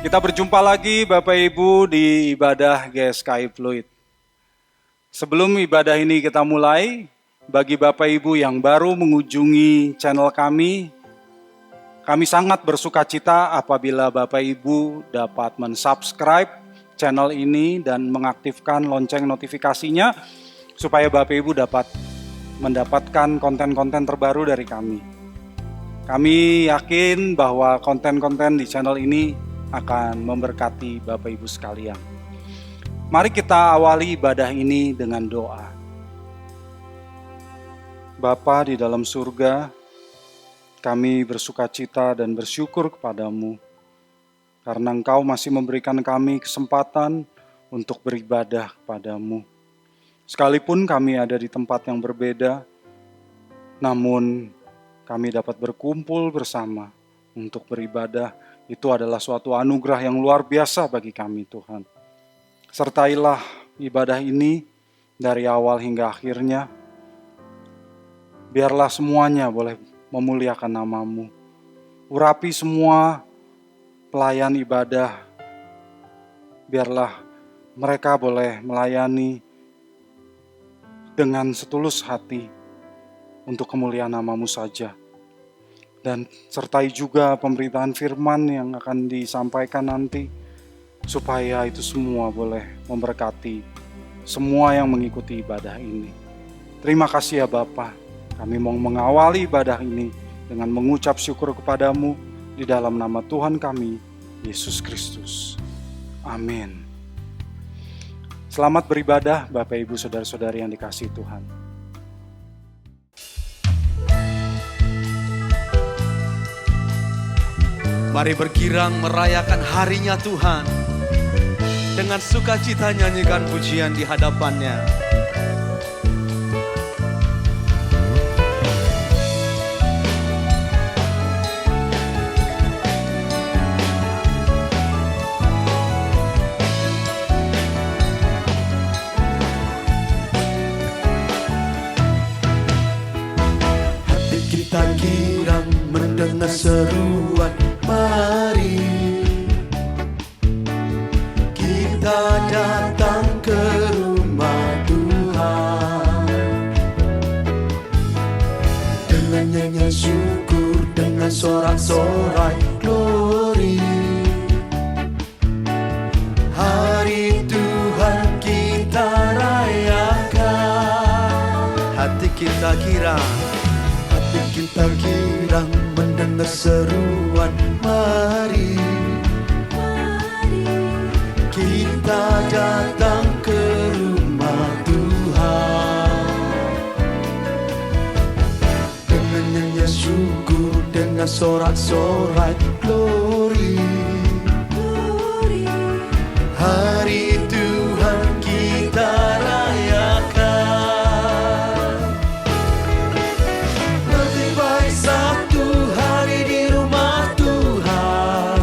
Kita berjumpa lagi Bapak Ibu di ibadah GSKI Fluid. Sebelum ibadah ini kita mulai, bagi Bapak Ibu yang baru mengunjungi channel kami sangat bersuka cita apabila Bapak Ibu dapat mensubscribe channel ini dan mengaktifkan lonceng notifikasinya supaya Bapak Ibu dapat mendapatkan konten-konten terbaru dari kami. Kami yakin bahwa konten-konten di channel ini akan memberkati Bapak Ibu sekalian. Mari kita awali ibadah ini dengan doa. Bapa di dalam surga, kami bersuka cita dan bersyukur kepadamu karena Engkau masih memberikan kami kesempatan untuk beribadah kepadamu. Sekalipun kami ada di tempat yang berbeda, namun kami dapat berkumpul bersama untuk beribadah. Itu adalah suatu anugerah yang luar biasa bagi kami, Tuhan. Sertailah ibadah ini dari awal hingga akhirnya. Biarlah semuanya boleh memuliakan nama-Mu. Urapi semua pelayan ibadah. Biarlah mereka boleh melayani dengan setulus hati untuk kemuliaan nama-Mu saja. Dan sertai juga pemberitaan firman yang akan disampaikan nanti, supaya itu semua boleh memberkati semua yang mengikuti ibadah ini. Terima kasih ya Bapa, kami mau mengawali ibadah ini dengan mengucap syukur kepadamu di dalam nama Tuhan kami, Yesus Kristus. Amin. Selamat beribadah Bapak Ibu Saudara-saudari yang dikasihi Tuhan. Mari bergirang merayakan harinya Tuhan. Dengan sukacita nyanyikan pujian di hadapannya. Hati kita girang mendengar seruan. Mari kita datang ke rumah Tuhan dengan nyanyian syukur, dengan sorak-sorai glori. Hari Tuhan kita rayakan. Hati kita girang mendengar seruan. Mari kita datang ke rumah Tuhan dengan nyanyian syukur, dengan sorak-sorai glori. Hari Tuhan kita rayakan. Lebih baik satu hari di rumah Tuhan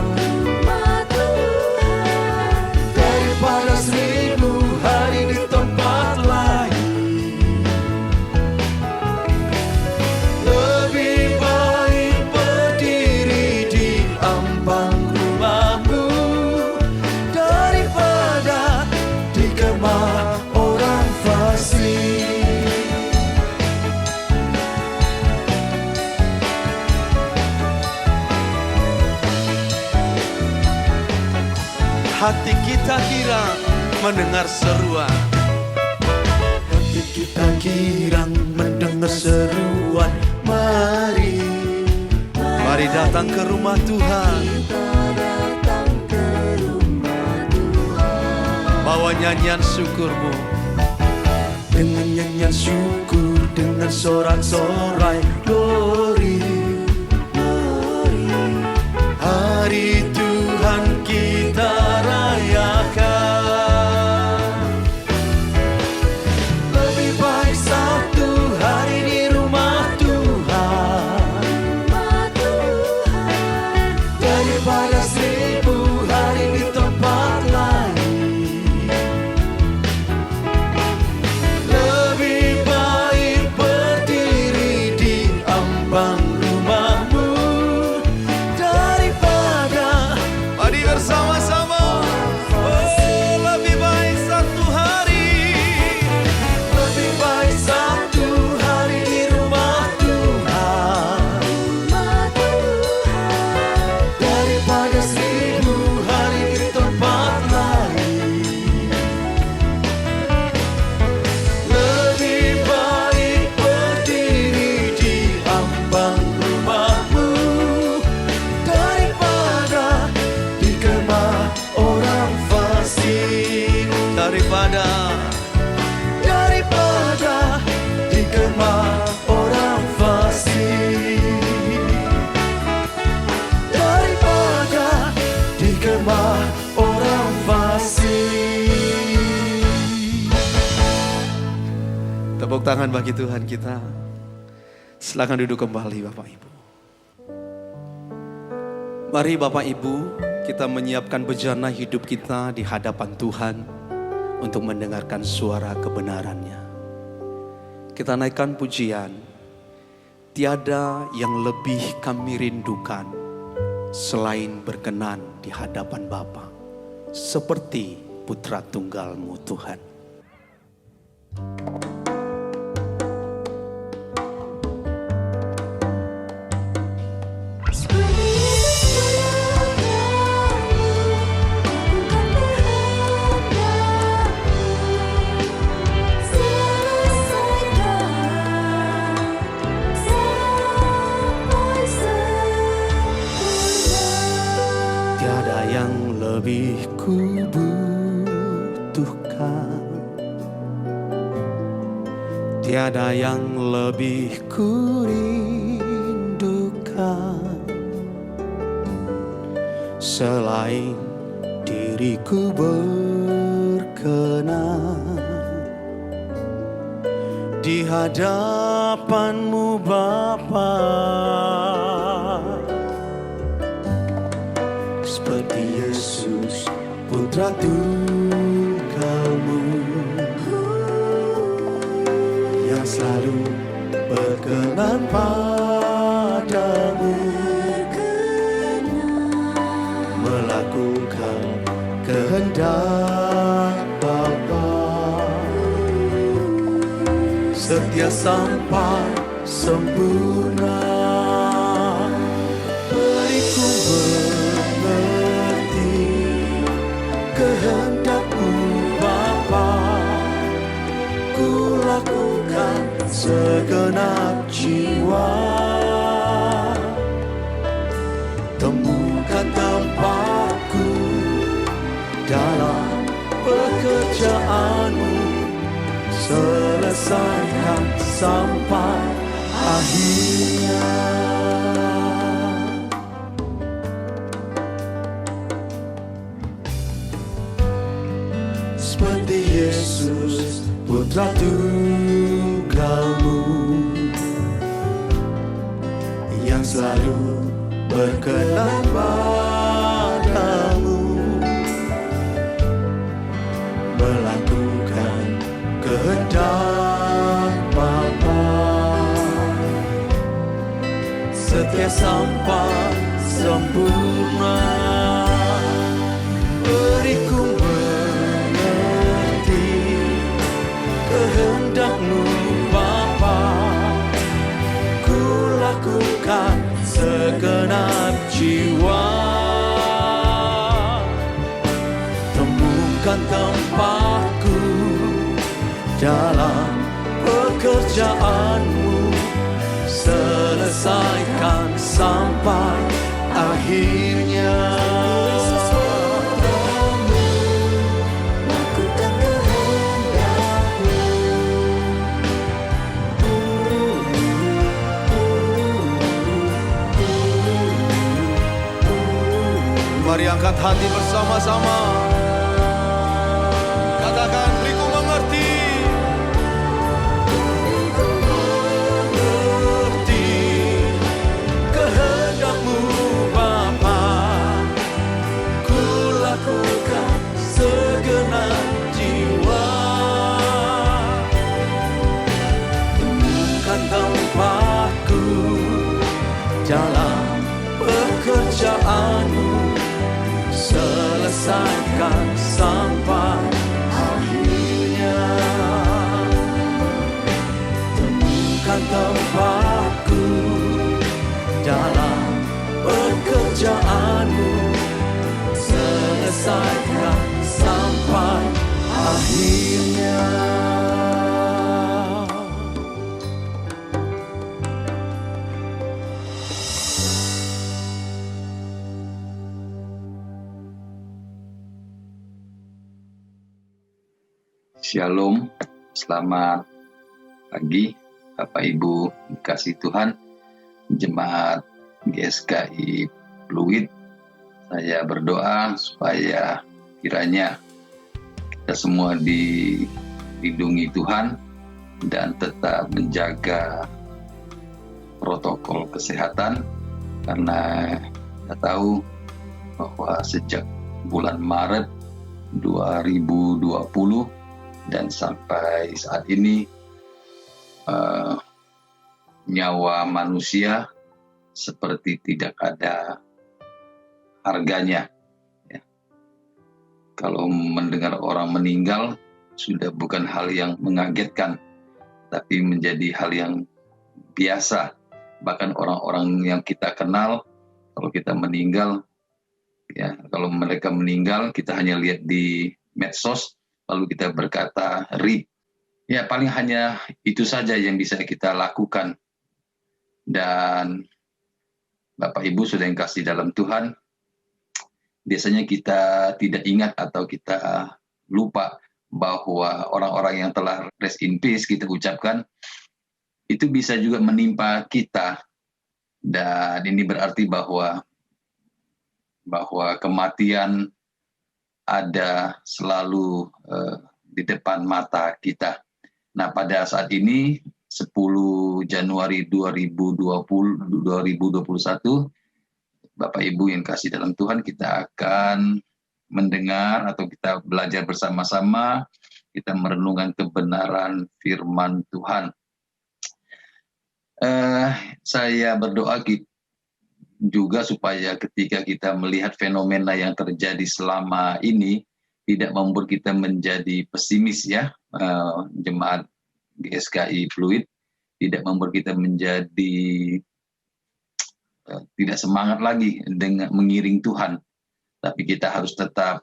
daripada 1000 hari di tempat lain. Lebih baik berdiri di ambang rumahmu daripada di kemah orang fasik. Hati kita girang mendengar seruan. Hati kita girang mendengar seruan. Mari datang ke rumah Tuhan. Bawa nyanyian syukurmu, dengan nyanyian syukur, dengan sorak-sorai glori. Hari Tuhan kita rayakan. Lebih baik satu hari di rumah Tuhan daripada 1000 hari di tempat lain. Lebih baik berdiri di ambang rumahmu daripada daripada dikemah orang fasik, daripada dikemah orang fasik. Tepuk tangan bagi Tuhan kita. Silakan duduk kembali Bapak Ibu. Mari Bapak Ibu, kita menyiapkan bejana hidup kita di hadapan Tuhan untuk mendengarkan suara kebenarannya. Kita naikkan pujian, tiada yang lebih kami rindukan selain berkenan di hadapan Bapa, seperti Putra Tunggal-Mu Tuhan. Lebih ku butuhkan, tiada yang lebih ku rindukan selain diriku berkenan di hadapan-Mu Bapa. Seperti Yesus, Putra Tunggal-Mu, yang selalu berkenan padamu, melakukan kehendak Bapa, setia sampai sempurna. Beriku kehendak-Mu Bapa, ku lakukan segenap jiwa. Temukan tempatku dalam pekerjaan-Mu, selesaikan sampai akhirnya. Seperti Yesus, Putra Tunggal-Mu, yang selalu berkenan padamu, melakukan kehendak Bapa, setia sampai sempurna. Beriku kehendak-Mu Bapa, ku lakukan segenap jiwa. Temukan tempatku dalam pekerjaan-Mu, selesaikan sampai akhirnya. Mari angkat hati bersama-sama. Katakan, beriku mengerti. Mengerti kehendak-Mu Bapa, ku lakukan segenap jiwa. Temukan tempatku dalam pekerjaan-Mu, selesaikan sampai akhirnya. Temukan tempatku dalam pekerjaan-Mu, selesaikan sampai akhirnya. Shalom, selamat pagi Bapak Ibu dikasih Tuhan, Jemaat GSKI Pluit. Saya berdoa supaya kiranya kita semua dilindungi Tuhan dan tetap menjaga protokol kesehatan, karena kita tahu bahwa sejak bulan Maret 2020 dan sampai saat ini nyawa manusia seperti tidak ada harganya. Ya. Kalau mendengar orang meninggal sudah bukan hal yang mengagetkan, tapi menjadi hal yang biasa. Bahkan orang-orang yang kita kenal, kalau kita meninggal, ya, kalau mereka meninggal kita hanya lihat di medsos, lalu kita berkata RIP. Ya, paling hanya itu saja yang bisa kita lakukan. Dan Bapak Ibu sudah yang kasih dalam Tuhan, biasanya kita tidak ingat atau kita lupa bahwa orang-orang yang telah rest in peace kita ucapkan, itu bisa juga menimpa kita. Dan ini berarti bahwa kematian ada selalu di depan mata kita. Nah, pada saat ini 10 Januari 2021, Bapak Ibu yang kasih dalam Tuhan, kita akan mendengar atau kita belajar bersama-sama, kita merenungkan kebenaran firman Tuhan. Saya berdoa juga supaya ketika kita melihat fenomena yang terjadi selama ini, tidak membuat kita menjadi pesimis, ya, Jemaat GSKI Pluit, tidak membuat kita menjadi tidak semangat lagi dengan mengiring Tuhan, tapi kita harus tetap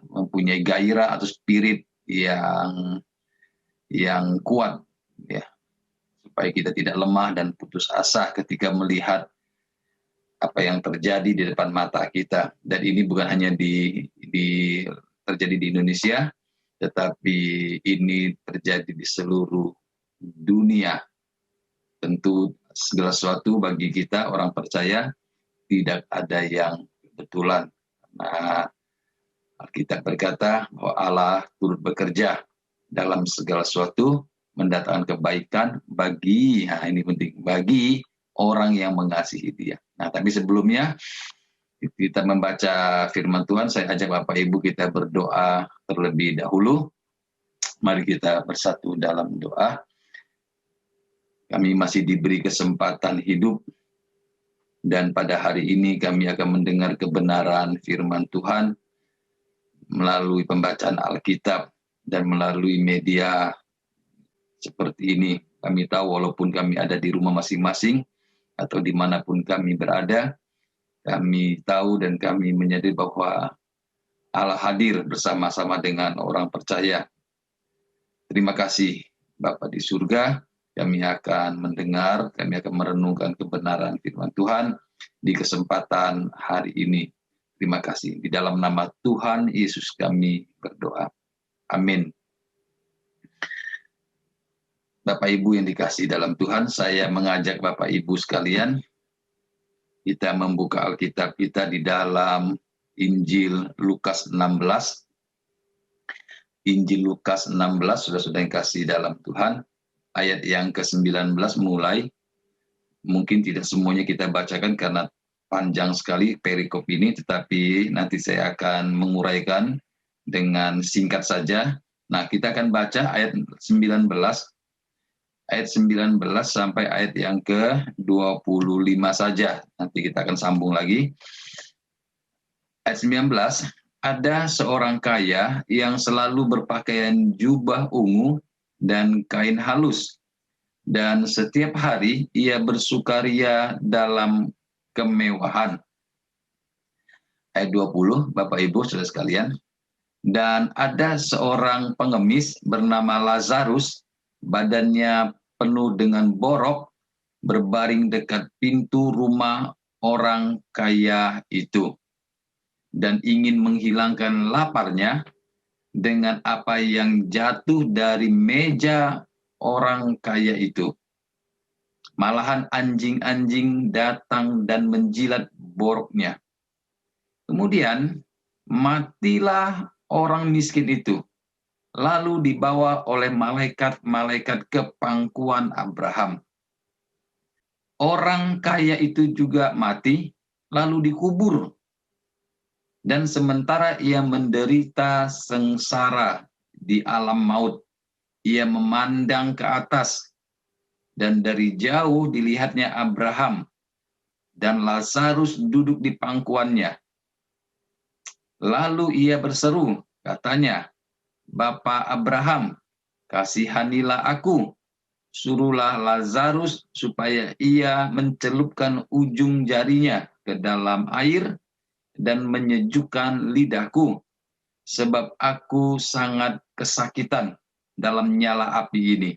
mempunyai gairah atau spirit yang kuat, ya, supaya kita tidak lemah dan putus asa ketika melihat apa yang terjadi di depan mata kita. Dan ini bukan hanya terjadi di Indonesia, tetapi ini terjadi di seluruh dunia. Tentu segala sesuatu bagi kita orang percaya tidak ada yang kebetulan. Nah, Alkitab berkata bahwa Allah turut bekerja dalam segala sesuatu, mendatangkan kebaikan bagi, ini penting, bagi orang yang mengasihi Dia. Nah, tapi sebelumnya kita membaca firman Tuhan, saya ajak Bapak Ibu kita berdoa terlebih dahulu. Mari kita bersatu dalam doa. Kami masih diberi kesempatan hidup, dan pada hari ini kami akan mendengar kebenaran firman Tuhan melalui pembacaan Alkitab dan melalui media seperti ini. Kami tahu walaupun kami ada di rumah masing-masing atau dimanapun kami berada, kami tahu dan kami menyadari bahwa Allah hadir bersama-sama dengan orang percaya. Terima kasih Bapa di surga, kami akan mendengar, kami akan merenungkan kebenaran firman Tuhan di kesempatan hari ini. Terima kasih. Di dalam nama Tuhan Yesus kami berdoa. Amin. Bapak Ibu yang dikasihi dalam Tuhan, saya mengajak Bapak Ibu sekalian, kita membuka Alkitab kita di dalam Injil Lukas 16. Injil Lukas 16, sudah-sudah yang kasih dalam Tuhan, ayat yang ke-19 mulai. Mungkin tidak semuanya kita bacakan karena panjang sekali perikop ini, tetapi nanti saya akan menguraikan dengan singkat saja. Nah, kita akan baca ayat 19 sampai ayat yang ke-25 saja. Nanti kita akan sambung lagi. Ayat 19, ada seorang kaya yang selalu berpakaian jubah ungu dan kain halus, dan setiap hari ia bersukaria dalam kemewahan. Ayat 20, Bapak Ibu saudara sekalian, dan ada seorang pengemis bernama Lazarus, badannya penuh dengan borok, berbaring dekat pintu rumah orang kaya itu, dan ingin menghilangkan laparnya, dengan apa yang jatuh dari meja orang kaya itu. Malahan anjing-anjing datang dan menjilat boroknya. Kemudian matilah orang miskin itu, lalu dibawa oleh malaikat-malaikat ke pangkuan Abraham. Orang kaya itu juga mati, lalu dikubur. Dan sementara ia menderita sengsara di alam maut, ia memandang ke atas, dan dari jauh dilihatnya Abraham dan Lazarus duduk di pangkuannya. Lalu ia berseru, katanya, "Bapa Abraham, kasihanilah aku, suruhlah Lazarus supaya ia mencelupkan ujung jarinya ke dalam air dan menyejukkan lidahku, sebab aku sangat kesakitan dalam nyala api ini."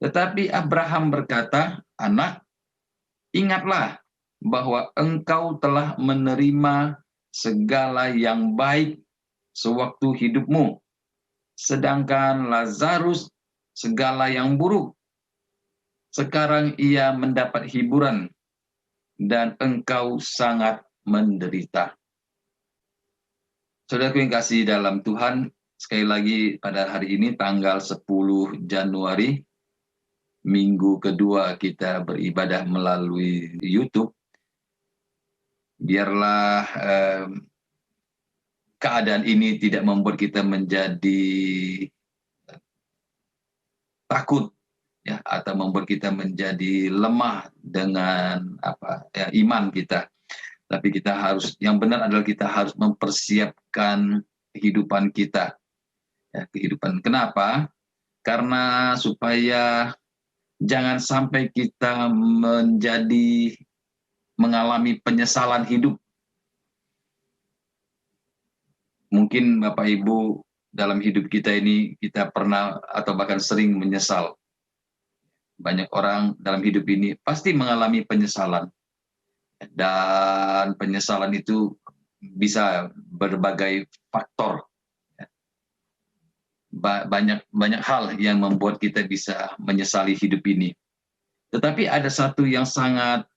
Tetapi Abraham berkata, "Anak, ingatlah bahwa engkau telah menerima segala yang baik sewaktu hidupmu, sedangkan Lazarus segala yang buruk. Sekarang ia mendapat hiburan, dan engkau sangat menderita." Saudaraku yang kasih dalam Tuhan, sekali lagi pada hari ini tanggal 10 Januari, minggu kedua kita beribadah melalui YouTube. Biarlah keadaan ini tidak membuat kita menjadi takut, ya, atau membuat kita menjadi lemah dengan iman kita. Tapi kita harus, yang benar adalah kita harus mempersiapkan kehidupan kita. Ya, kehidupan. Kenapa? Karena supaya jangan sampai kita mengalami penyesalan hidup. Mungkin Bapak Ibu dalam hidup kita ini kita pernah atau bahkan sering menyesal. Banyak orang dalam hidup ini pasti mengalami penyesalan. Dan penyesalan itu bisa berbagai faktor. Banyak hal yang membuat kita bisa menyesali hidup ini. Tetapi ada satu yang sangat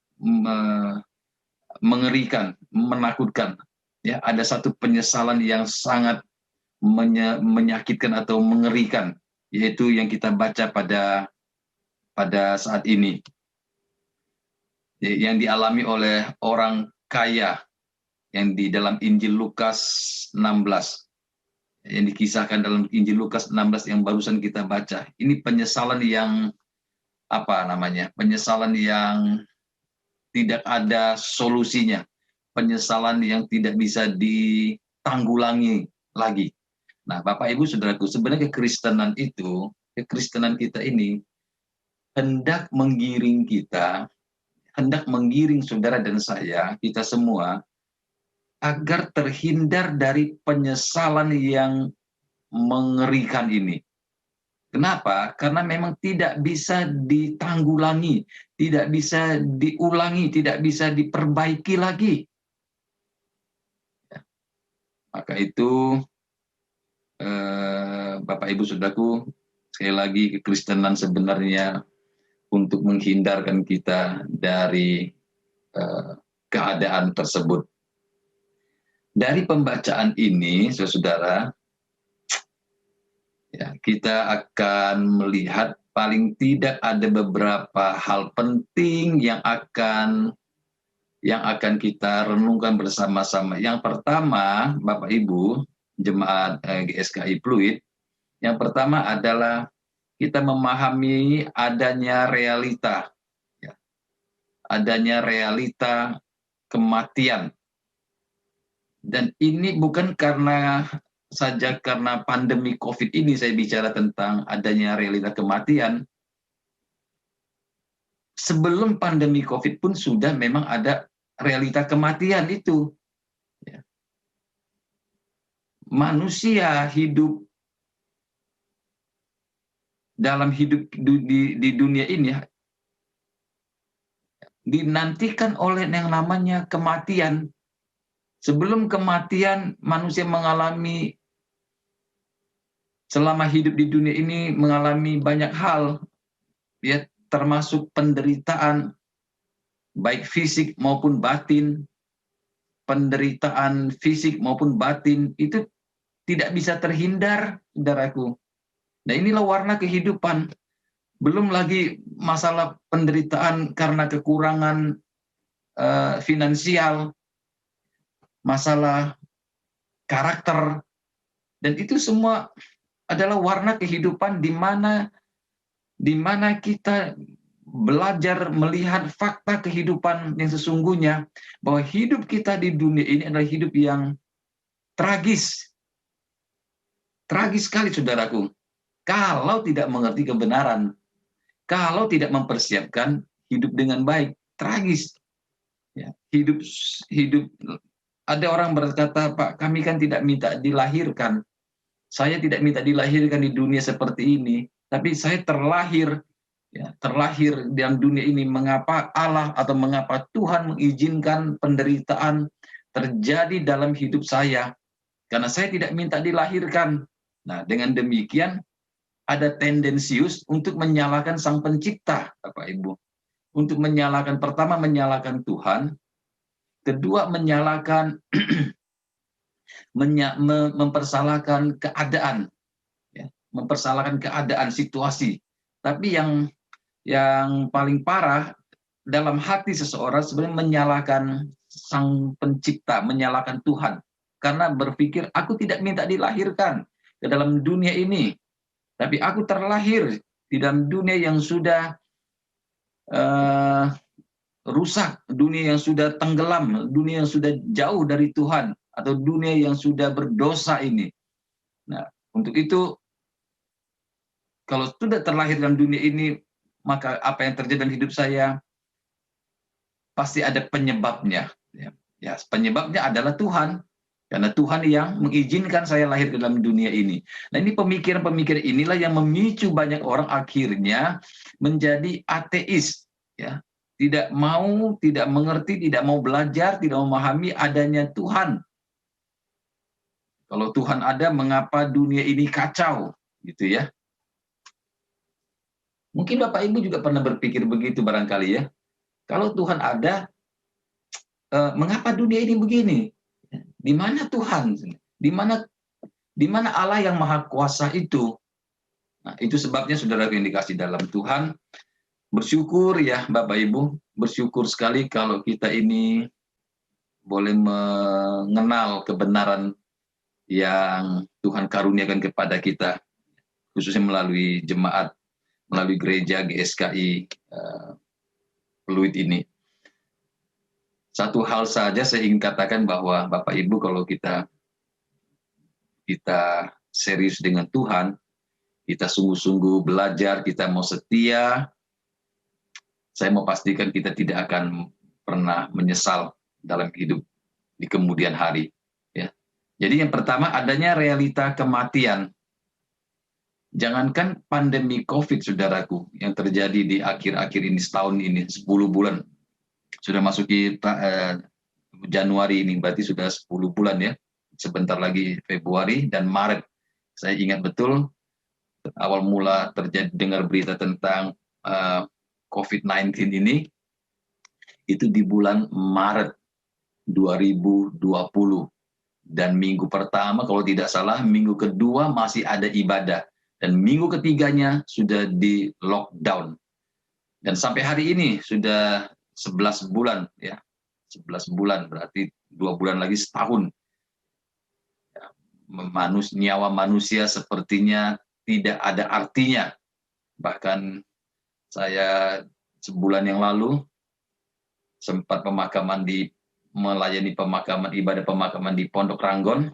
mengerikan, menakutkan. Ya, ada satu penyesalan yang sangat menyakitkan atau mengerikan, yaitu yang kita baca pada saat ini, yang dialami oleh orang kaya yang di dalam Injil Lukas 16, yang dikisahkan dalam Injil Lukas 16 yang barusan kita baca. Ini penyesalan yang penyesalan yang tidak ada solusinya, penyesalan yang tidak bisa ditanggulangi lagi. Nah, Bapak Ibu Saudaraku, sebenarnya kekristenan kita ini hendak menggiring saudara dan kita semua, agar terhindar dari penyesalan yang mengerikan ini. Kenapa? Karena memang tidak bisa ditanggulangi, tidak bisa diulangi, tidak bisa diperbaiki lagi. Maka itu, Bapak Ibu Saudaraku, sekali lagi kekristenan sebenarnya untuk menghindarkan kita dari keadaan tersebut. Dari pembacaan ini, saudara, ya, kita akan melihat paling tidak ada beberapa hal penting yang akan kita renungkan bersama-sama. Yang pertama, Bapak Ibu, jemaat GSKI Pluit, yang pertama adalah kita memahami adanya realita, ya, adanya realita kematian. Dan ini bukan saja karena pandemi COVID ini saya bicara tentang adanya realita kematian. Sebelum pandemi COVID pun sudah memang ada realita kematian itu. Ya. Manusia hidup dalam hidup di dunia ini dinantikan oleh yang namanya kematian. Sebelum kematian, manusia mengalami selama hidup di dunia ini mengalami banyak hal, ya, termasuk penderitaan baik fisik maupun batin. Penderitaan fisik maupun batin itu tidak bisa terhindar, saudaraku. Nah, inilah warna kehidupan. Belum lagi masalah penderitaan karena kekurangan finansial, masalah karakter, dan itu semua adalah warna kehidupan di mana kita belajar melihat fakta kehidupan yang sesungguhnya, bahwa hidup kita di dunia ini adalah hidup yang tragis. Tragis sekali, saudaraku. Kalau tidak mengerti kebenaran, kalau tidak mempersiapkan hidup dengan baik, tragis. Ya, hidup ada orang berkata, Pak, kami kan tidak minta dilahirkan. Saya tidak minta dilahirkan di dunia seperti ini, tapi saya terlahir, ya, terlahir dalam dunia ini. Mengapa Allah atau mengapa Tuhan mengizinkan penderitaan terjadi dalam hidup saya? Karena saya tidak minta dilahirkan. Nah, dengan demikian ada tendensius untuk menyalahkan Sang Pencipta, Bapak Ibu. Untuk menyalahkan, pertama menyalahkan Tuhan, kedua menyalahkan mempersalahkan keadaan, ya, mempersalahkan keadaan, situasi. Tapi yang paling parah dalam hati seseorang sebenarnya menyalahkan Sang Pencipta, menyalahkan Tuhan, karena berpikir aku tidak minta dilahirkan ke dalam dunia ini, tapi aku terlahir di dalam dunia yang sudah rusak, dunia yang sudah tenggelam, dunia yang sudah jauh dari Tuhan, atau dunia yang sudah berdosa ini. Nah, untuk itu, kalau sudah terlahir dalam dunia ini, maka apa yang terjadi dalam hidup saya pasti ada penyebabnya. Ya, penyebabnya adalah Tuhan. Karena Tuhan yang mengizinkan saya lahir ke dalam dunia ini. Nah, ini pemikiran-pemikiran inilah yang memicu banyak orang akhirnya menjadi ateis. Ya, tidak mau, tidak mengerti, tidak mau belajar, tidak memahami adanya Tuhan. Kalau Tuhan ada, mengapa dunia ini kacau? Gitu ya. Mungkin Bapak Ibu juga pernah berpikir begitu barangkali ya. Kalau Tuhan ada, mengapa dunia ini begini? Di mana Tuhan? Di mana Allah yang Maha Kuasa itu? Nah, itu sebabnya saudara yang dikasih dalam Tuhan, bersyukur ya Bapak Ibu, bersyukur sekali kalau kita ini boleh mengenal kebenaran yang Tuhan karuniakan kepada kita, khususnya melalui jemaat, melalui gereja GSKI Pluit ini. Satu hal saja saya ingin katakan, bahwa Bapak Ibu, kalau kita serius dengan Tuhan, kita sungguh-sungguh belajar, kita mau setia, saya mau pastikan kita tidak akan pernah menyesal dalam hidup di kemudian hari. Ya. Jadi yang pertama, adanya realita kematian. Jangankan pandemi COVID, saudaraku, yang terjadi di akhir-akhir ini, setahun ini, 10 bulan. Sudah masuki Januari ini, berarti sudah 10 bulan ya. Sebentar lagi Februari dan Maret. Saya ingat betul awal mula terjadi dengar berita tentang COVID-19 ini, itu di bulan Maret 2020. Dan minggu pertama, kalau tidak salah, minggu kedua masih ada ibadah. Dan minggu ketiganya sudah di lockdown. Dan sampai hari ini sudah 11 bulan ya, 11 bulan berarti 2 bulan lagi setahun. Ya, nyawa manusia sepertinya tidak ada artinya. Bahkan saya sebulan yang lalu sempat melayani ibadah pemakaman di Pondok Ranggon,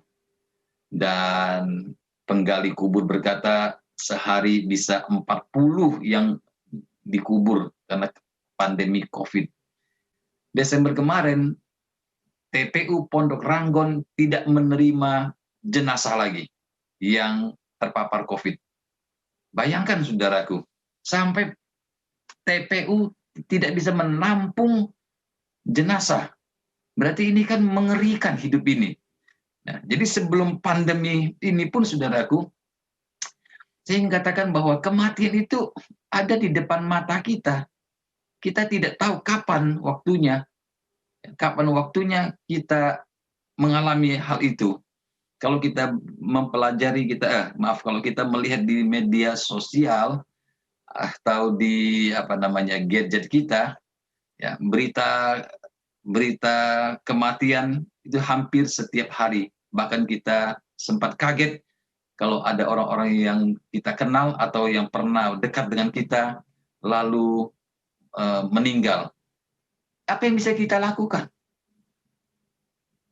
dan penggali kubur berkata sehari bisa 40 yang dikubur karena pandemi COVID. Desember kemarin, TPU Pondok Ranggon tidak menerima jenazah lagi yang terpapar COVID. Bayangkan saudaraku, sampai TPU tidak bisa menampung jenazah. Berarti ini kan mengerikan hidup ini. Nah, jadi sebelum pandemi ini pun saudaraku, Saya ingin katakan bahwa kematian itu ada di depan mata kita. Kita tidak tahu kapan waktunya. Kapan waktunya kita mengalami hal itu. Kalau kita mempelajari, kalau kita melihat di media sosial atau di gadget kita, ya, berita kematian itu hampir setiap hari. Bahkan kita sempat kaget kalau ada orang-orang yang kita kenal atau yang pernah dekat dengan kita lalu meninggal. Apa yang bisa kita lakukan?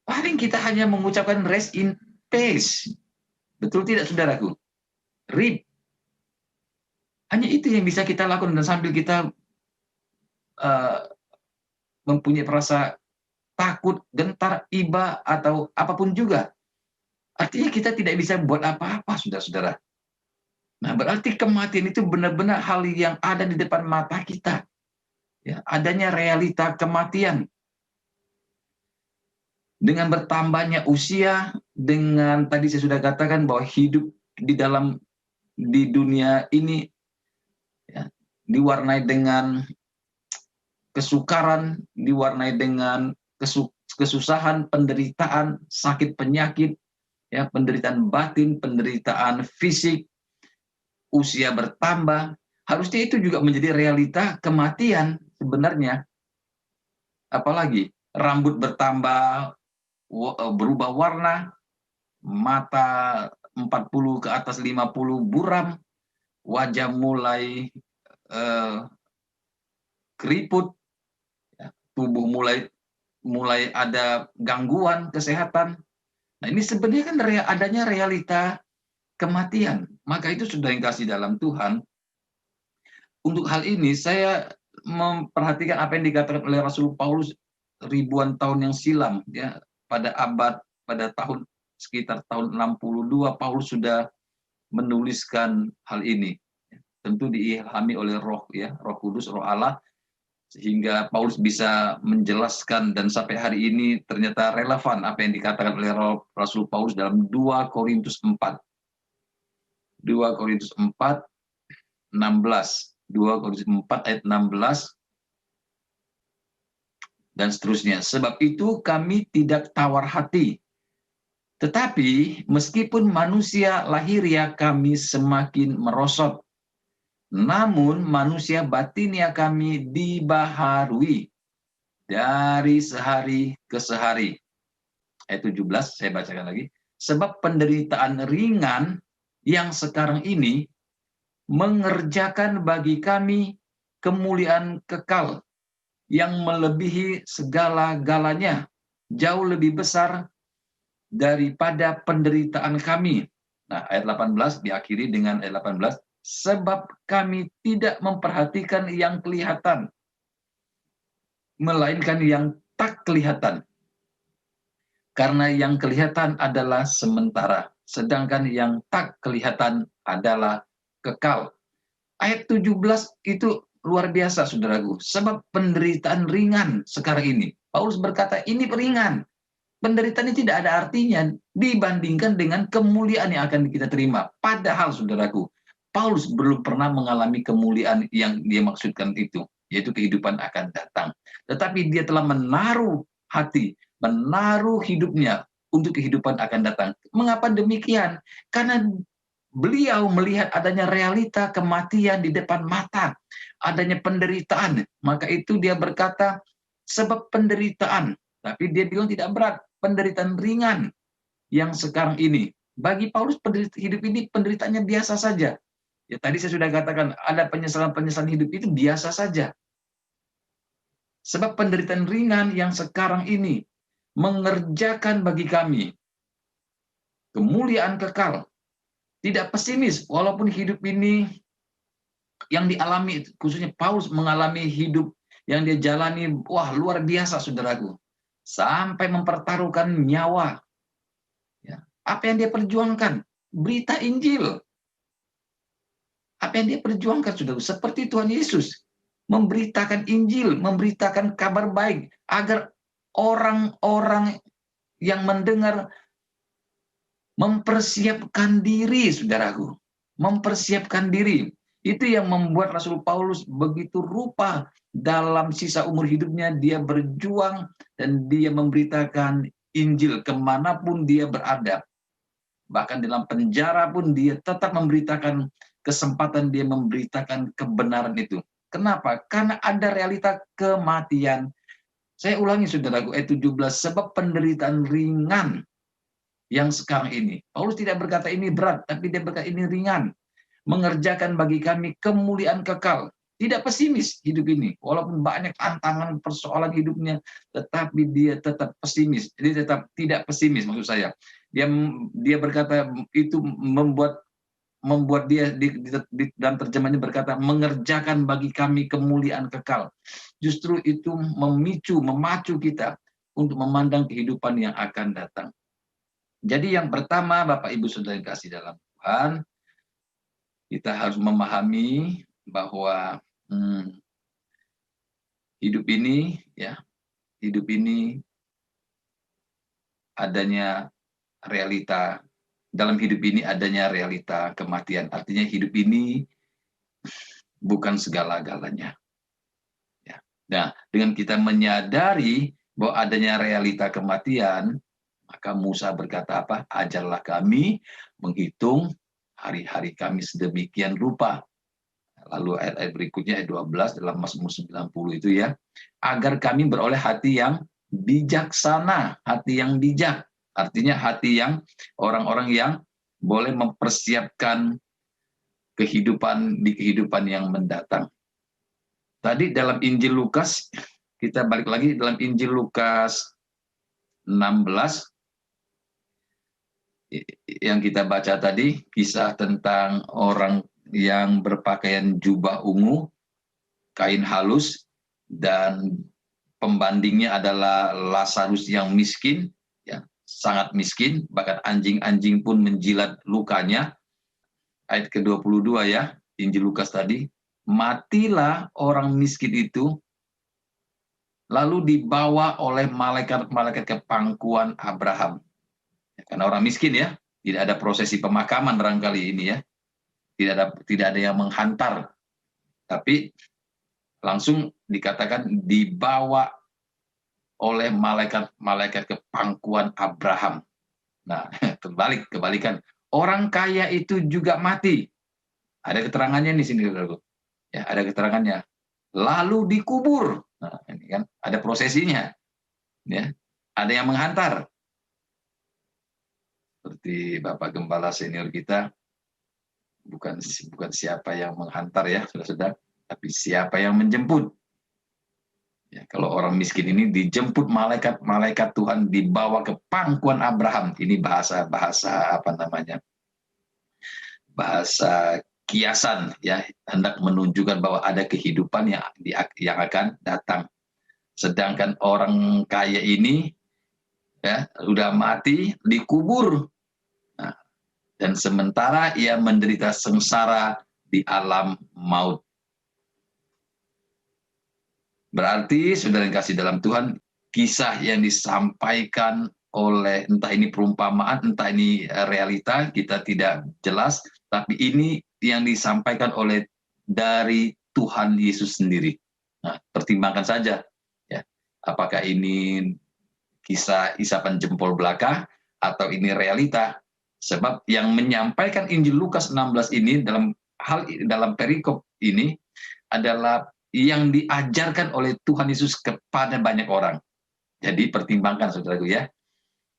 Paling kita hanya mengucapkan rest in peace. Betul tidak, saudaraku? RIP. Hanya itu yang bisa kita lakukan, dan sambil kita mempunyai perasa takut, gentar, iba, atau apapun juga. Artinya kita tidak bisa buat apa-apa, saudara-saudara. Nah, berarti kematian itu benar-benar hal yang ada di depan mata kita. Ya, adanya realita kematian. Dengan bertambahnya usia, dengan tadi saya sudah katakan bahwa hidup di dunia ini, ya, diwarnai dengan kesukaran, diwarnai dengan kesusahan, penderitaan, sakit penyakit, ya, penderitaan batin, penderitaan fisik, usia bertambah. Harusnya itu juga menjadi realita kematian sebenarnya. Apalagi rambut bertambah, berubah warna, mata 40 ke atas 50 buram, wajah mulai keriput, ya, tubuh mulai ada gangguan kesehatan. Nah, ini sebenarnya kan adanya realita kematian. Maka itu sudah yang kasih dalam Tuhan. Untuk hal ini saya memperhatikan apa yang dikatakan oleh Rasul Paulus ribuan tahun yang silam, ya, pada sekitar tahun 62 Paulus sudah menuliskan hal ini. Tentu diilhami oleh Roh Kudus, Roh Allah, sehingga Paulus bisa menjelaskan, dan sampai hari ini ternyata relevan apa yang dikatakan oleh Rasul Paulus dalam 2 Korintus 4. 2 Korintus 4 16. 2 Korintus 4 ayat 16 dan seterusnya. Sebab itu kami tidak tawar hati. Tetapi meskipun manusia lahiriah kami semakin merosot, namun manusia batinia kami dibaharui dari sehari ke sehari. Ayat 17 saya bacakan lagi. Sebab penderitaan ringan yang sekarang ini mengerjakan bagi kami kemuliaan kekal yang melebihi segala-galanya, jauh lebih besar daripada penderitaan kami. Nah, ayat 18 diakhiri dengan ayat 18, sebab kami tidak memperhatikan yang kelihatan, melainkan yang tak kelihatan. Karena yang kelihatan adalah sementara, sedangkan yang tak kelihatan adalah kekal. Ayat 17 itu luar biasa, saudaraku. Sebab penderitaan ringan sekarang ini. Paulus berkata, ini ringan. Penderitaan ini tidak ada artinya dibandingkan dengan kemuliaan yang akan kita terima. Padahal, saudaraku, Paulus belum pernah mengalami kemuliaan yang dia maksudkan itu, yaitu kehidupan akan datang. Tetapi dia telah menaruh hati, menaruh hidupnya untuk kehidupan akan datang. Mengapa demikian? Karena beliau melihat adanya realita kematian di depan mata, adanya penderitaan. Maka itu dia berkata, sebab penderitaan, tapi dia bilang tidak berat, penderitaan ringan yang sekarang ini. Bagi Paulus hidup ini penderitaannya biasa saja. Ya, tadi saya sudah katakan, ada penyesalan-penyesalan hidup itu biasa saja. Sebab penderitaan ringan yang sekarang ini mengerjakan bagi kami kemuliaan kekal. Tidak pesimis, walaupun hidup ini yang dialami, khususnya Paulus mengalami hidup yang dia jalani, wah, luar biasa, saudaraku. Sampai mempertaruhkan nyawa. Ya. Apa yang dia perjuangkan? Berita Injil. Apa yang dia perjuangkan, saudaraku? Seperti Tuhan Yesus memberitakan Injil, memberitakan kabar baik, agar orang-orang yang mendengar mempersiapkan diri, saudaraku. mempersiapkan diri. Itu yang membuat Rasul Paulus begitu rupa dalam sisa umur hidupnya, dia berjuang dan dia memberitakan Injil kemanapun dia berada. Bahkan dalam penjara pun dia tetap memberitakan kesempatan, dia memberitakan kebenaran itu. Kenapa? Karena ada realita kematian. Saya ulangi saudaraku, ayat 17, sebab penderitaan ringan yang sekarang ini. Paulus tidak berkata ini berat, tapi dia berkata ini ringan. Mengerjakan bagi kami kemuliaan kekal. Tidak pesimis hidup ini. Walaupun banyak tantangan persoalan hidupnya, tetapi dia tetap pesimis. Jadi tetap tidak pesimis maksud saya. Dia berkata itu membuat dia di dalam terjemahannya berkata mengerjakan bagi kami kemuliaan kekal. Justru itu memacu kita untuk memandang kehidupan yang akan datang. Jadi yang pertama, Bapak Ibu Saudara yang kasih dalam Tuhan, kita harus memahami bahwa hidup ini adanya realita, dalam hidup ini adanya realita kematian. Artinya hidup ini bukan segala-galanya. Ya. Nah, dengan kita menyadari bahwa adanya realita kematian, maka Musa berkata apa? Ajarlah kami menghitung hari-hari kami sedemikian rupa. Lalu ayat-ayat berikutnya, ayat 12 dalam Mazmur 90 itu ya. Agar kami beroleh hati yang bijaksana, hati yang bijak. Artinya hati yang orang-orang yang boleh mempersiapkan kehidupan di kehidupan yang mendatang. Tadi dalam Injil Lukas, kita balik lagi dalam Injil Lukas 16, yang kita baca tadi, kisah tentang orang yang berpakaian jubah ungu, kain halus, dan pembandingnya adalah Lazarus yang miskin, ya, sangat miskin, bahkan anjing-anjing pun menjilat lukanya. Ayat ke-22 ya, Injil Lukas tadi, matilah orang miskin itu, lalu dibawa oleh malaikat-malaikat ke pangkuan Abraham. Karena orang miskin ya, tidak ada prosesi pemakaman barangkali ini ya, tidak ada yang menghantar, tapi langsung dikatakan dibawa oleh malaikat-malaikat ke pangkuan Abraham. Nah, kebalikan. Orang kaya itu juga mati. Ada keterangannya di sini, saudaraku. Ya, ada keterangannya. Lalu dikubur. Nah, ini kan ada prosesinya. Ya, ada yang menghantar. Seperti Bapak Gembala senior kita, bukan siapa yang menghantar ya, saudara-saudara, tapi siapa yang menjemput. Ya, kalau orang miskin ini dijemput malaikat Tuhan, dibawa ke pangkuan Abraham. Ini bahasa apa namanya? Bahasa kiasan ya, hendak menunjukkan bahwa ada kehidupan yang akan datang. Sedangkan orang kaya ini ya sudah mati, dikubur. Nah, dan sementara ia menderita sengsara di alam maut. Berarti saudara yang kasih dalam Tuhan, kisah yang disampaikan oleh entah ini perumpamaan, entah ini realita, kita tidak jelas, tapi ini yang disampaikan oleh dari Tuhan Yesus sendiri. Nah, pertimbangkan saja ya, apakah ini kisah isapan jempol belaka atau ini realita. Sebab yang menyampaikan Injil Lukas 16 ini dalam perikop ini adalah yang diajarkan oleh Tuhan Yesus kepada banyak orang. Jadi pertimbangkan saudaraku ya.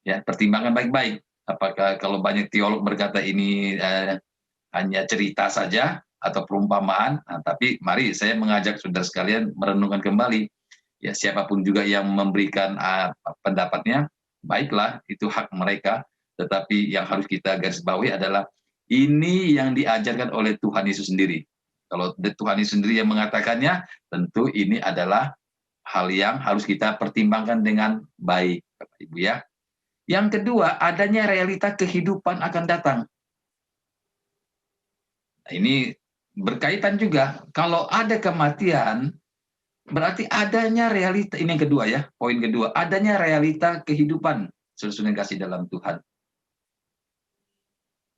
Ya, pertimbangkan baik-baik. Apakah kalau banyak teolog berkata ini hanya cerita saja atau perumpamaan, nah, tapi mari saya mengajak saudara sekalian merenungkan kembali. Ya, siapapun juga yang memberikan pendapatnya, baiklah, itu hak mereka. Tetapi yang harus kita garis bawahi adalah ini yang diajarkan oleh Tuhan Yesus sendiri. Kalau Tuhan Yesus sendiri yang mengatakannya, tentu ini adalah hal yang harus kita pertimbangkan dengan baik, Bapak Ibu ya. Yang kedua, adanya realita kehidupan akan datang. Nah, ini berkaitan juga. Kalau ada kematian, berarti adanya realita, ini yang kedua ya, poin kedua, adanya realita kehidupan, saudara-saudara yang kasih dalam Tuhan.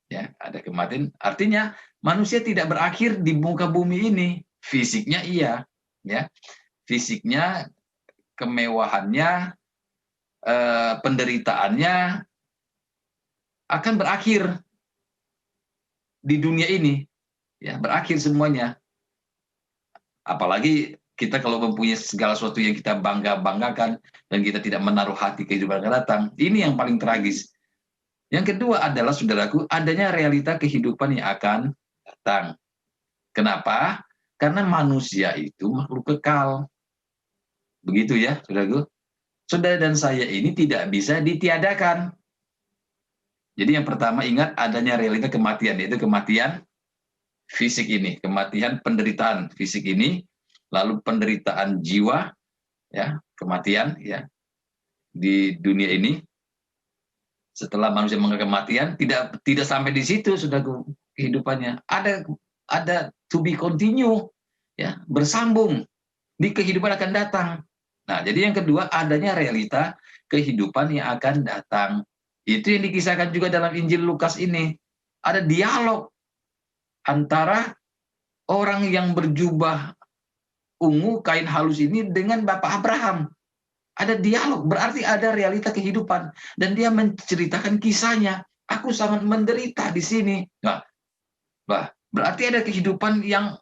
Ya, ada kematian, artinya Manusia tidak berakhir di muka bumi ini. Fisiknya iya, ya. Fisiknya, kemewahannya, penderitaannya akan berakhir di dunia ini, ya, berakhir semuanya. Apalagi kita kalau mempunyai segala sesuatu yang kita banggakan dan kita tidak menaruh hati kehidupan yang akan datang, ini yang paling tragis. Yang kedua adalah, saudaraku, adanya realita kehidupan yang akan datang. Kenapa? Karena manusia itu makhluk kekal. Begitu ya, saudaraku. Saudara dan saya ini tidak bisa ditiadakan. Jadi yang pertama, ingat adanya realita kematian, yaitu kematian fisik ini, kematian penderitaan fisik ini, lalu penderitaan jiwa, ya, kematian, ya, di dunia ini. Setelah manusia mengalami kematian, tidak sampai di situ sudah kehidupannya. Ada to be continue, ya, bersambung di kehidupan akan datang. Nah, jadi yang kedua, adanya realita kehidupan yang akan datang. Itu yang dikisahkan juga dalam Injil Lukas ini. Ada dialog antara orang yang berjubah ungu, kain halus ini dengan Bapak Abraham. Ada dialog, berarti ada realita kehidupan. Dan dia menceritakan kisahnya. Aku sangat menderita di sini. Nah, berarti ada kehidupan yang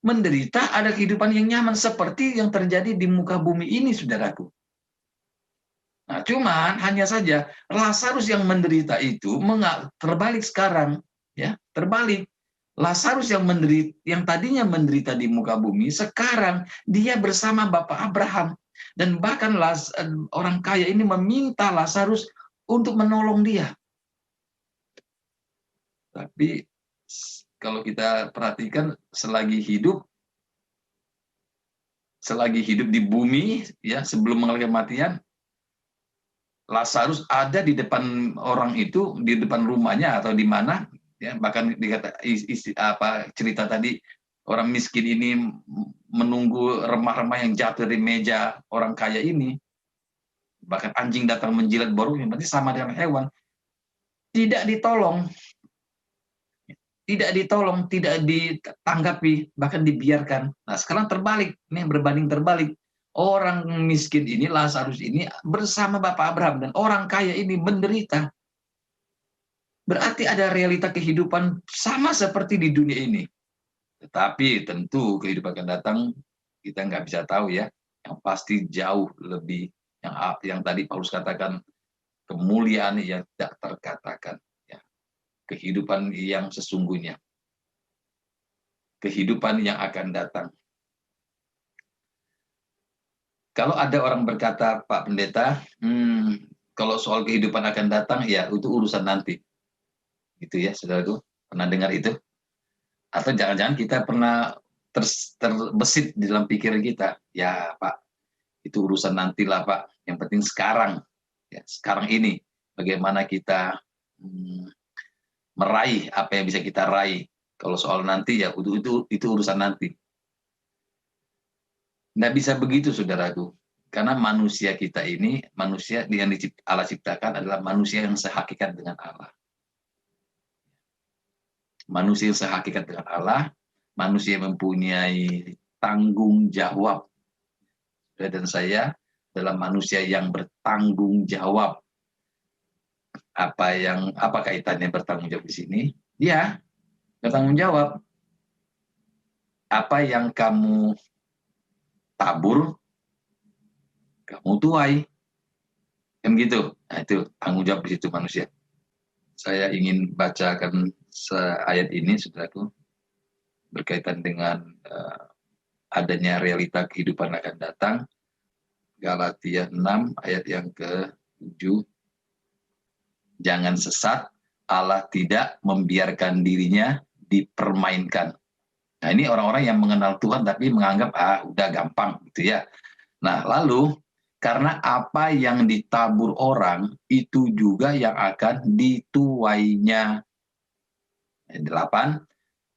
menderita, ada kehidupan yang nyaman. Seperti yang terjadi di muka bumi ini, saudaraku. Nah, cuman hanya saja Lazarus yang menderita itu terbalik sekarang. Ya, terbalik. Lazarus yang tadinya menderita di muka bumi, sekarang dia bersama Bapak Abraham. Dan bahkan orang kaya ini meminta Lazarus untuk menolong dia. Tapi kalau kita perhatikan, selagi hidup di bumi, ya, sebelum mengalami kematian, Lazarus ada di depan orang itu, di depan rumahnya atau di mana, ya, bahkan cerita tadi, orang miskin ini menunggu remah-remah yang jatuh dari meja orang kaya ini. Bahkan anjing datang menjilat boroknya, berarti sama dengan hewan. Tidak ditolong, tidak ditanggapi, bahkan dibiarkan. Nah, sekarang terbalik, ini berbanding terbalik. Orang miskin ini, Lazarus ini, bersama Bapak Abraham, dan orang kaya ini menderita. Berarti ada realita kehidupan sama seperti di dunia ini. Tetapi tentu kehidupan akan datang kita nggak bisa tahu, ya. Yang pasti jauh lebih, yang tadi Paulus katakan, kemuliaan yang tidak terkatakan. Ya. Kehidupan yang sesungguhnya. Kehidupan yang akan datang. Kalau ada orang berkata, Pak Pendeta, kalau soal kehidupan akan datang, ya itu urusan nanti. Gitu ya, saudaraku. Pernah dengar itu? Atau jangan-jangan kita pernah terbesit di dalam pikiran kita, ya Pak, itu urusan nantilah Pak, yang penting sekarang, ya, sekarang ini, bagaimana kita meraih apa yang bisa kita raih. Kalau soal nanti, ya itu urusan nanti. Nggak bisa begitu, saudaraku, karena manusia kita ini, manusia yang Allah ciptakan adalah manusia yang sehakikat dengan Allah. Manusia yang sehakikat dengan Allah, manusia yang mempunyai tanggung jawab. Dan saya adalah manusia yang bertanggung jawab. Apa kaitannya bertanggung jawab di sini? Ya, bertanggung jawab. Apa yang kamu tabur, kamu tuai. Kan gitu. Nah, itu tanggung jawab di situ manusia. Saya ingin bacakan ayat ini, saudaraku, berkaitan dengan adanya realita kehidupan akan datang. Galatia 6 ayat yang ke-7. Jangan sesat, Allah tidak membiarkan dirinya dipermainkan. Nah, ini orang-orang yang mengenal Tuhan tapi menganggap udah gampang gitu ya. Nah, lalu karena apa yang ditabur orang itu juga yang akan dituainya. 8.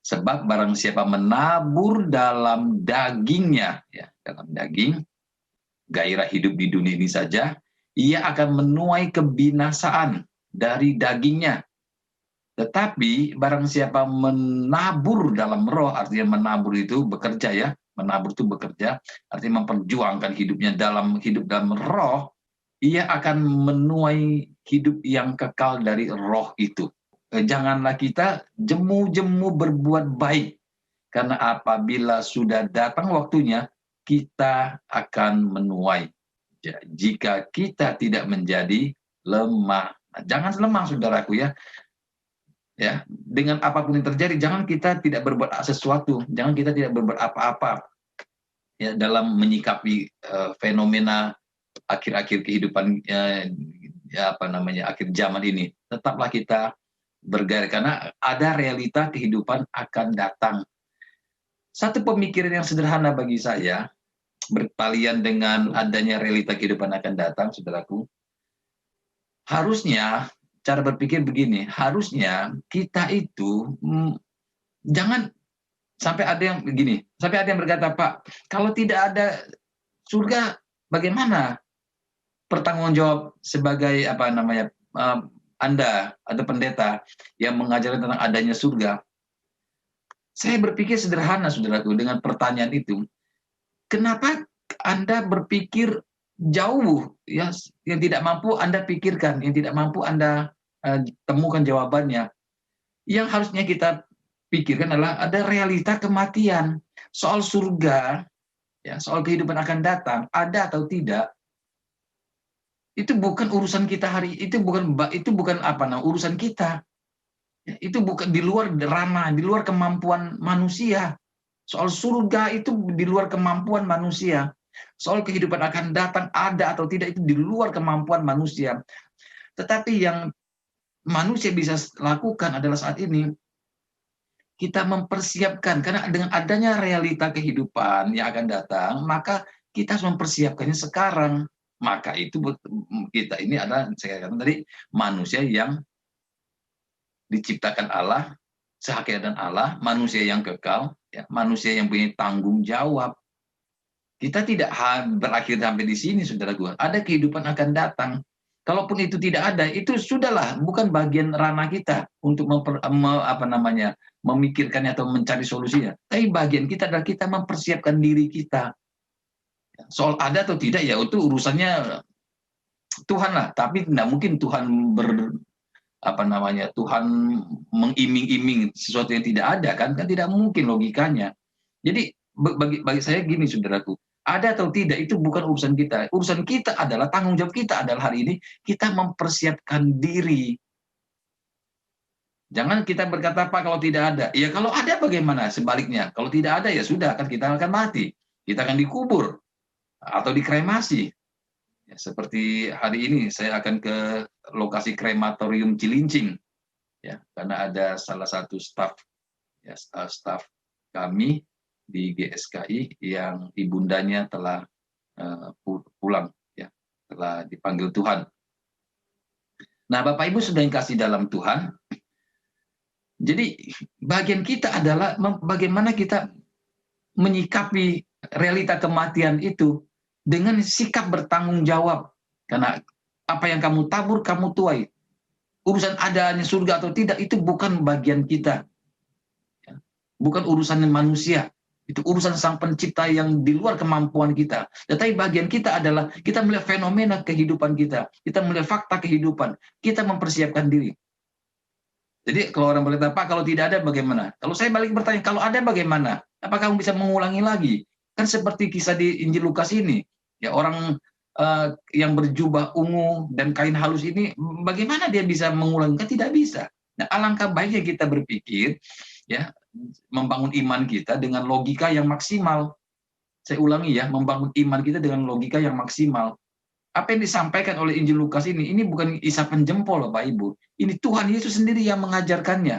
Sebab barang siapa menabur dalam dagingnya, ya, dalam daging, gairah hidup di dunia ini saja, ia akan menuai kebinasaan dari dagingnya. Tetapi barang siapa menabur dalam roh, artinya menabur itu bekerja ya, menabur itu bekerja, artinya memperjuangkan hidupnya dalam hidup dalam roh, ia akan menuai hidup yang kekal dari roh itu. Janganlah kita jemu-jemu berbuat baik, karena apabila sudah datang waktunya, kita akan menuai. Jika kita tidak menjadi lemah. Nah, jangan lemah saudaraku ya. Ya, dengan apapun yang terjadi, jangan kita tidak berbuat sesuatu, jangan kita tidak berbuat apa-apa ya dalam menyikapi fenomena akhir-akhir kehidupan ya apa namanya akhir zaman ini. Tetaplah kita bergairah karena ada realita kehidupan akan datang. Satu pemikiran yang sederhana bagi saya, berpalian dengan adanya realita kehidupan akan datang, saudaraku, harusnya cara berpikir begini, harusnya kita itu jangan sampai ada yang begini, sampai ada yang berkata, Pak, kalau tidak ada surga, bagaimana pertanggung jawab sebagai apa namanya Anda atau pendeta yang mengajarkan tentang adanya surga? Saya berpikir sederhana, saudaraku, dengan pertanyaan itu. Kenapa Anda berpikir jauh, ya, yang tidak mampu Anda pikirkan, yang tidak mampu Anda temukan jawabannya? Yang harusnya kita pikirkan adalah ada realita kematian. Soal surga, ya, soal kehidupan akan datang, ada atau tidak, itu bukan urusan kita itu bukan apa namanya urusan kita. Ya, itu bukan di luar ranah, di luar kemampuan manusia. Soal surga itu di luar kemampuan manusia. Soal kehidupan akan datang ada atau tidak itu di luar kemampuan manusia. Tetapi yang manusia bisa lakukan adalah saat ini kita mempersiapkan, karena dengan adanya realita kehidupan yang akan datang, maka kita harus mempersiapkannya sekarang. Maka itu kita ini adalah, saya katakan tadi, manusia yang diciptakan Allah, sehakikat dan Allah, manusia yang kekal, ya, manusia yang punya tanggung jawab. Kita tidak berakhir sampai di sini, saudaraku. Ada kehidupan akan datang. Kalaupun itu tidak ada, itu sudahlah, bukan bagian ranah kita untuk memikirkannya atau mencari solusinya. Tapi bagian kita adalah kita mempersiapkan diri kita. Soal ada atau tidak, ya itu urusannya Tuhan lah. Tapi tidak mungkin Tuhan Tuhan mengiming-iming sesuatu yang tidak ada, kan tidak mungkin logikanya. Jadi bagi saya gini, saudaraku, ada atau tidak itu bukan urusan kita. Urusan kita adalah, tanggung jawab kita adalah hari ini kita mempersiapkan diri. Jangan kita berkata, Pak, kalau tidak ada. Ya kalau ada bagaimana? Sebaliknya, kalau tidak ada ya sudah, kita akan mati. Kita akan dikubur atau dikremasi. Ya, seperti hari ini saya akan ke lokasi krematorium Cilincing, ya, karena ada salah satu staf kami di GSKI yang ibundanya telah pulang, ya, telah dipanggil Tuhan. Nah, Bapak Ibu sudah yang kasih dalam Tuhan. Jadi bagian kita adalah bagaimana kita menyikapi realita kematian itu dengan sikap bertanggung jawab. Karena apa yang kamu tabur, kamu tuai. Urusan adanya surga atau tidak, itu bukan bagian kita. Bukan urusan manusia. Itu urusan Sang Pencipta yang di luar kemampuan kita. Tetapi bagian kita adalah kita melihat fenomena kehidupan kita. Kita melihat fakta kehidupan. Kita mempersiapkan diri. Jadi kalau orang berkata, Pak, kalau tidak ada bagaimana? Kalau saya balik bertanya, kalau ada bagaimana? Apakah kamu bisa mengulangi lagi? Kan seperti kisah di Injil Lukas ini. Ya, orang yang berjubah ungu dan kain halus ini, bagaimana dia bisa mengulangi? Kan tidak bisa. Nah, alangkah baiknya kita berpikir, ya, membangun iman kita dengan logika yang maksimal. Saya ulangi ya, membangun iman kita dengan logika yang maksimal. Apa yang disampaikan oleh Injil Lukas ini bukan isapan jempol, Bapak Ibu. Ini Tuhan Yesus sendiri yang mengajarkannya.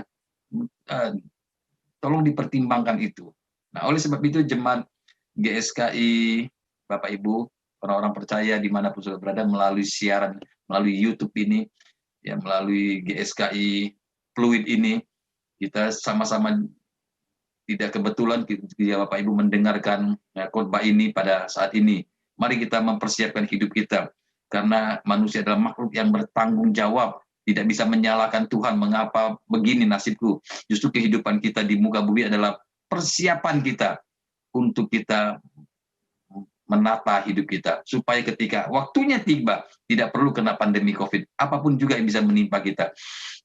Tolong dipertimbangkan itu. Nah, oleh sebab itu jemaat GSKI, Bapak Ibu, orang-orang percaya dimanapun sudah berada, melalui siaran, melalui YouTube ini, ya, melalui GSKI Fluid ini, kita sama-sama tidak kebetulan Bapak Ibu mendengarkan khotbah ini pada saat ini. Mari kita mempersiapkan hidup kita, karena manusia adalah makhluk yang bertanggung jawab. tidak bisa menyalahkan Tuhan mengapa begini nasibku. Justru kehidupan kita di muka bumi adalah persiapan kita untuk kita menata hidup kita, supaya ketika waktunya tiba, tidak perlu kena pandemi COVID, apapun juga yang bisa menimpa kita,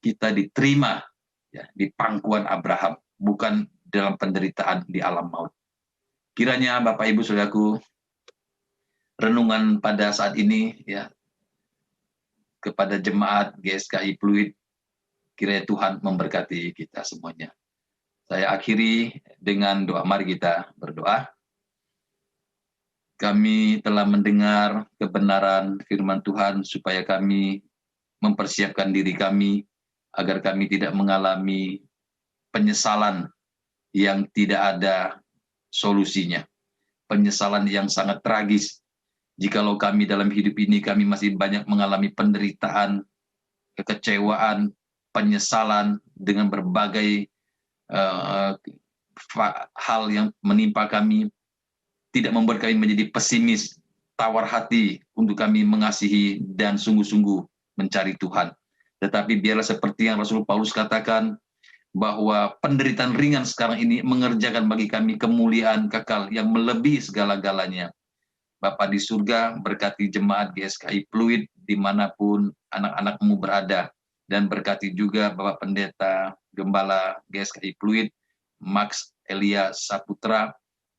kita diterima ya, di pangkuan Abraham, bukan dalam penderitaan di alam maut. Kiranya Bapak Ibu Saudaraku, renungan pada saat ini ya kepada jemaat GSKI Pluit, kiranya Tuhan memberkati kita semuanya. Saya akhiri dengan doa. Mari kita berdoa. Kami telah mendengar kebenaran firman Tuhan supaya kami mempersiapkan diri kami agar kami tidak mengalami penyesalan yang tidak ada solusinya. Penyesalan yang sangat tragis. Jikalau kami dalam hidup ini kami masih banyak mengalami penderitaan, kekecewaan, penyesalan dengan berbagai hal yang menimpa kami, tidak membuat kami menjadi pesimis, tawar hati untuk kami mengasihi dan sungguh-sungguh mencari Tuhan. Tetapi biarlah seperti yang Rasul Paulus katakan, bahwa penderitaan ringan sekarang ini mengerjakan bagi kami kemuliaan kekal yang melebihi segala-galanya. Bapa di surga, berkati jemaat GSKI Pluit dimanapun anak-anakmu berada, dan berkati juga Bapak Pendeta Gembala GSKI Pluit, Max Elia Saputra.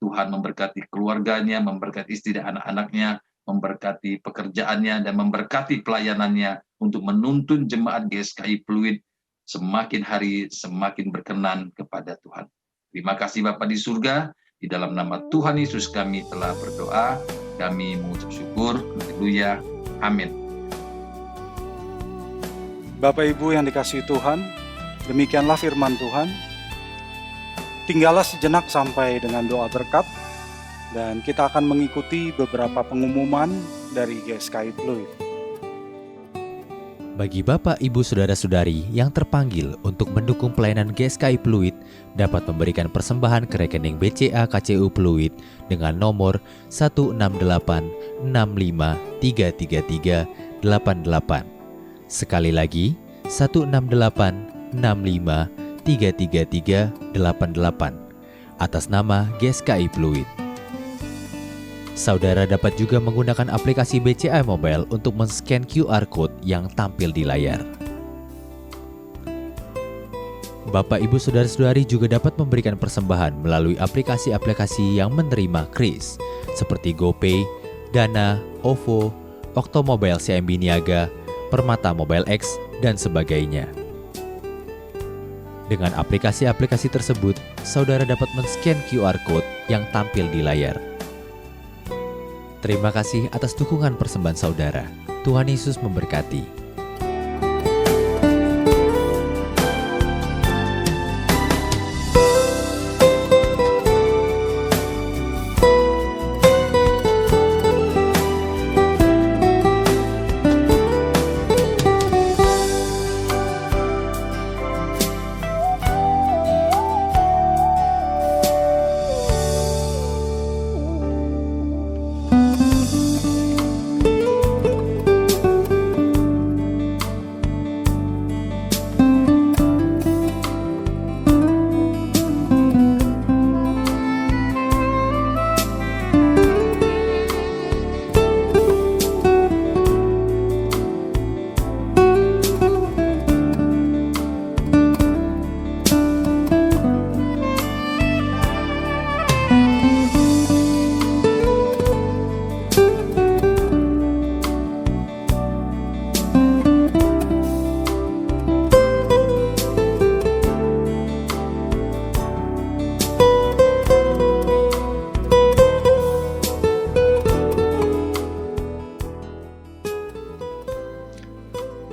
Tuhan memberkati keluarganya, memberkati istri dan anak-anaknya, memberkati pekerjaannya, dan memberkati pelayanannya untuk menuntun jemaat GSKI Pluit semakin hari semakin berkenan kepada Tuhan. Terima kasih Bapa di surga, di dalam nama Tuhan Yesus kami telah berdoa, kami mengucap syukur, haleluya, amin. Bapak Ibu yang dikasihi Tuhan, demikianlah firman Tuhan. Tinggallah sejenak sampai dengan doa berkat, dan kita akan mengikuti beberapa pengumuman dari GSKI Pluit. Bagi Bapak, Ibu, Saudara-saudari yang terpanggil untuk mendukung pelayanan GSKI Pluit dapat memberikan persembahan ke rekening BCA KCU Pluit dengan nomor 1686533388. Sekali lagi, 1686533388 atas nama GSKI Pluit. Saudara dapat juga menggunakan aplikasi BCA Mobile untuk men-scan QR Code yang tampil di layar. Bapak, Ibu, Saudara-saudari juga dapat memberikan persembahan melalui aplikasi-aplikasi yang menerima KRIS seperti GoPay, Dana, OVO, Oktomobile CMB Niaga, Permata Mobile X, dan sebagainya. Dengan aplikasi-aplikasi tersebut, saudara dapat men-scan QR Code yang tampil di layar. Terima kasih atas dukungan persembahan saudara. Tuhan Yesus memberkati.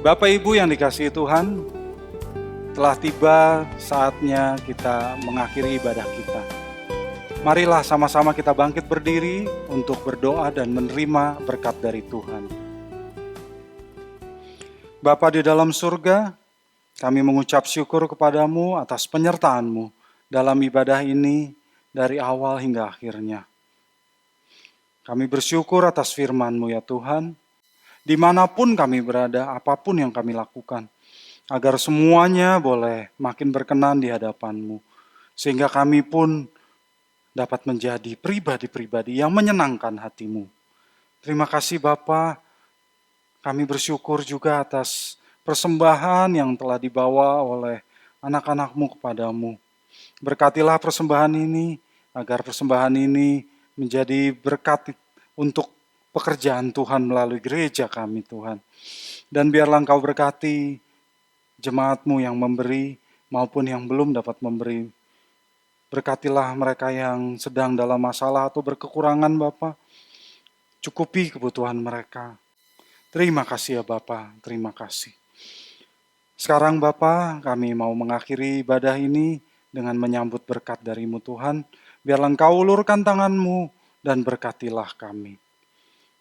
Bapak Ibu yang dikasihi Tuhan, telah tiba saatnya kita mengakhiri ibadah kita. Marilah sama-sama kita bangkit berdiri untuk berdoa dan menerima berkat dari Tuhan. Bapa di dalam surga, kami mengucap syukur kepadamu atas penyertaan-Mu dalam ibadah ini dari awal hingga akhirnya. Kami bersyukur atas firman-Mu ya Tuhan. Dimanapun kami berada, apapun yang kami lakukan, agar semuanya boleh makin berkenan di hadapan-Mu, sehingga kami pun dapat menjadi pribadi-pribadi yang menyenangkan hati-Mu. Terima kasih Bapa, kami bersyukur juga atas persembahan yang telah dibawa oleh anak-anak-Mu kepadamu. Berkatilah persembahan ini, agar persembahan ini menjadi berkat untuk pekerjaan Tuhan melalui gereja kami Tuhan. Dan biarlah Engkau berkati jemaat-Mu yang memberi maupun yang belum dapat memberi. Berkatilah mereka yang sedang dalam masalah atau berkekurangan Bapa. Cukupi kebutuhan mereka. Terima kasih ya Bapa, terima kasih. Sekarang Bapa, kami mau mengakhiri ibadah ini dengan menyambut berkat dari-Mu Tuhan. Biarlah Engkau ulurkan tangan-Mu dan berkatilah kami.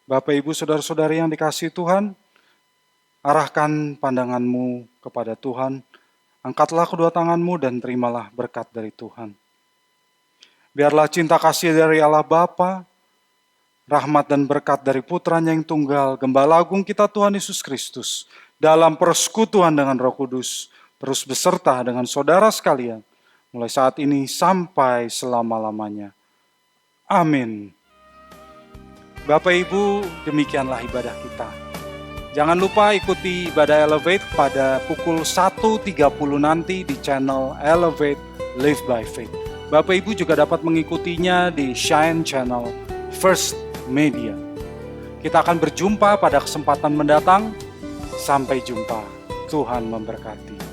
Bapak, Ibu, Saudara-saudari yang dikasihi Tuhan, arahkan pandangan-Mu kepada Tuhan. Angkatlah kedua tangan-Mu dan terimalah berkat dari Tuhan. Biarlah cinta kasih dari Allah Bapa, rahmat dan berkat dari Putranya yang tunggal, Gembala Agung kita Tuhan Yesus Kristus, dalam persekutuan dengan Roh Kudus, terus beserta dengan saudara sekalian, mulai saat ini sampai selama-lamanya. Amin. Bapak Ibu, demikianlah ibadah kita. Jangan lupa ikuti ibadah Elevate pada pukul 1.30 nanti di channel Elevate Live by Faith. Bapak Ibu juga dapat mengikutinya di Shine Channel First Media. Kita akan berjumpa pada kesempatan mendatang. Sampai jumpa. Tuhan memberkati.